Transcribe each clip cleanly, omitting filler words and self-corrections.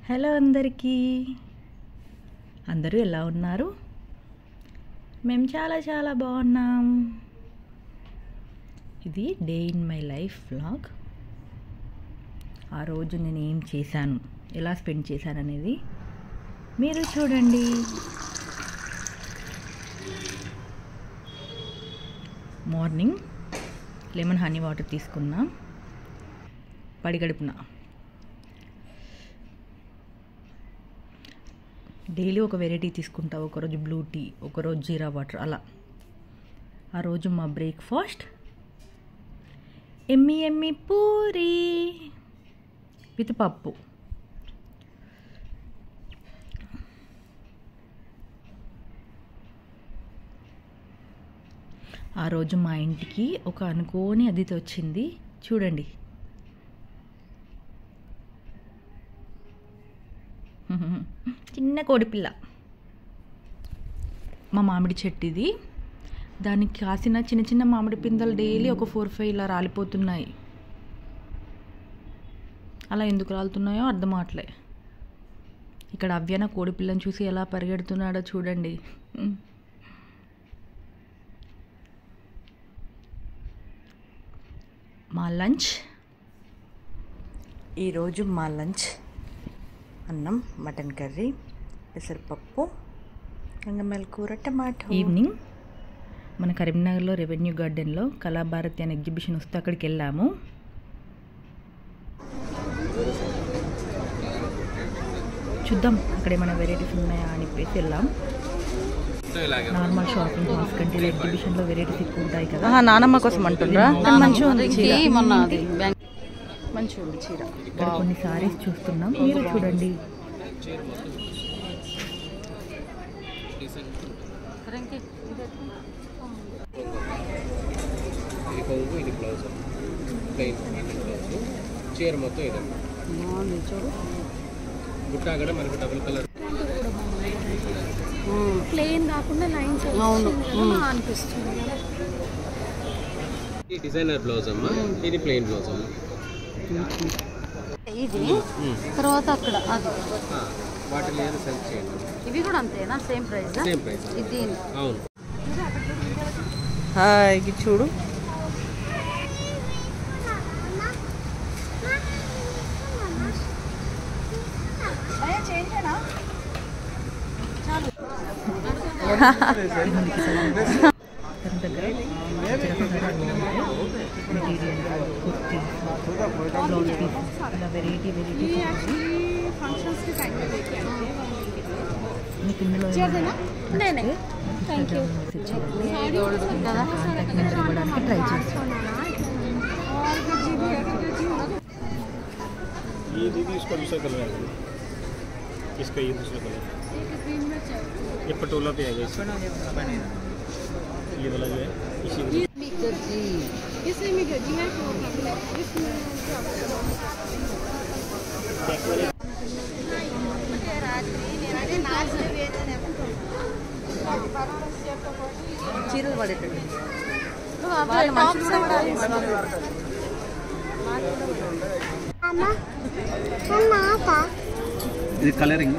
Hello అందరికీ, అందరూ ఎలా ఉన్నారు? మేము చాలా చాలా బాగున్నాం. ఇది day in my life vlog. ఆ రోజు నేను ఏం చేశాను, ఎలా స్పెండ్ చేశాను అనేది మీరు చూడండి. మార్నింగ్ లెమన్ హనీ వాటర్ తీసుకున్నా పడిగడుపున. డైలీ ఒక వెరైటీ తీసుకుంటా. ఒకరోజు బ్లూ టీ, ఒకరోజు జీరా వాటర్, అలా. ఆ రోజు మా breakfast yummy yummy puri with పప్పు. ఆ రోజు మా ఇంటికి ఒక అనుకోని అతిథి వచ్చింది. చూడండి, చిన్న కోడిపిల్ల. మా మామిడి చెట్టు ఇది. దానికి కాసిన చిన్న చిన్న మామిడి పిందెలు డైలీ ఒక 4-5 ఇలా రాలిపోతున్నాయి. అలా ఎందుకు రాలుతున్నాయో అర్థం అవట్లే. ఇక్కడ అవ్యన కోడిపిల్లని చూసి ఎలా పరిగెడుతున్నాడో చూడండి. మా లంచ్ ఈరోజు అన్నం, మటన్ కర్రీ, పెసరపప్పు, గంగమేల కూర, టమాటో. ఈవినింగ్ మన కరీంనగర్లో రెవెన్యూ గార్డెన్లో కళాభారతి అనే ఎగ్జిబిషన్ వస్తే అక్కడికి వెళ్ళాము. చూద్దాం అక్కడ ఏమైనా వెరైటీస్ ఉన్నాయా అని చెప్పేసి వెళ్ళాం. నార్మల్ షాపింగ్ మాల్స్ కంటే ఎగ్జిబిషన్లో వెరైటీస్ ఎక్కువ ఉంటాయి కదా. నానమ్మ కోసం అంటున్నా. మంచిగా ఉంది చీర. ఇక్కడ కొన్ని సారీస్ చూస్తున్నాం, మీరు చూడండి. చీర మొత్తం ఇదండి. బుట్ట కూడా మనకు డబుల్ కలర్ ప్లెయిన్ కాకుండా లైన్స్ అనిపిస్తుంది. ఈ డిజైనర్ బ్లౌజ్ అమ్మా, ఇది ప్లెయిన్ బ్లౌజ్ అమ్మా. ఇది తర్వాత అక్కడ అది వాటి లేదు సెలెక్ట్ చేయండి. ఇవి కూడా అంతేనా? Same price? Same price. ఇది అవును. ఇది చూడు. ట్రై చేస్తాను. ये दीदी इसका दूसरा कलर है, इसका ये दूसरा कलर, ये पटोला पे आएगा इसका। ये वाला जो है इसी इसमें में गजी है इसमें చీరలు పడేటట్టు. ఇది కలరింగ్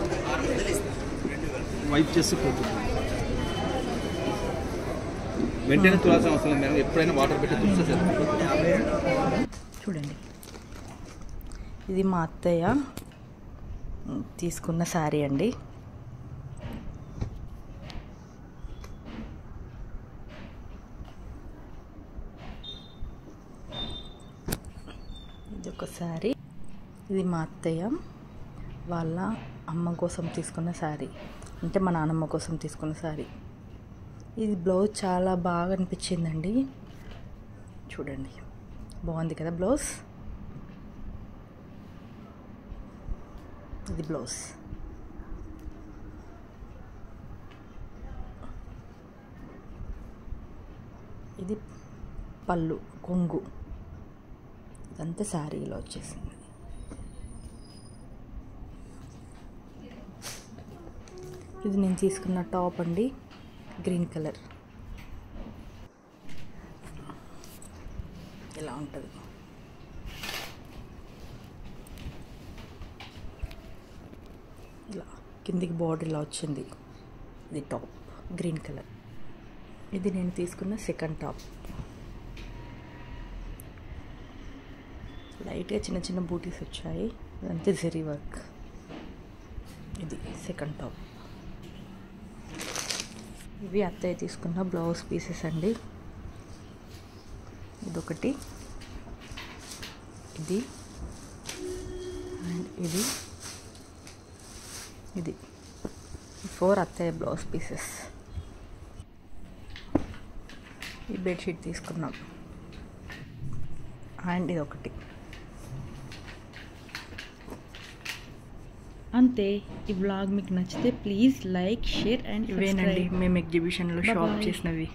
వైప్ చేస్తే పోతుంది. వెంటనే తులాల్సిన అవసరం లేదు, ఎప్పుడైనా వాటర్ పెట్టి తులిస్తే సరిపోతుంది. చూడండి, ఇది మా అత్తయ్య తీసుకున్న శారీ అండి. ఇది ఒక శారీ. ఇది మా అత్తయ్య వాళ్ళ అమ్మ కోసం తీసుకున్న శారీ, అంటే మా నాన్నమ్మ కోసం తీసుకున్న శారీ. ఇది బ్లౌజ్ చాలా బాగా అనిపించిందండి. చూడండి, బాగుంది కదా బ్లౌజ్. ఇది బ్లౌజ్. ఇది పళ్ళు, కొంగు, ఇదంతా శారీలో వచ్చేసింది. ఇది నేను తీసుకున్న టాప్ అండి, గ్రీన్ కలర్. ఇలా ఉంటుంది. ఇలా కిందికి బార్డర్ ఇలా వచ్చింది. ఇది టాప్ గ్రీన్ కలర్. ఇది నేను తీసుకున్న సెకండ్ టాప్. లైట్గా చిన్న చిన్న బూటీస్ వచ్చాయి, అదంతా జరీ వర్క్. ఇది సెకండ్ టాప్. ఇవి అత్తయ్య తీసుకున్న బ్లౌజ్ పీసెస్ అండి. ఇదొకటి, ఇది అండ్ ఇది 4 అత్తయ్య బ్లౌజ్ పీసెస్. ఈ బెడ్షీట్ తీసుకున్నాం అండ్ ఇది ఒకటి. అంతే. ఈ వ్లాగ్ మీకు నచ్చితే ప్లీజ్ లైక్, షేర్ అండ్ ఇవేనండి మేము ఎగ్జిబిషన్లో షాప్ చేసినవి.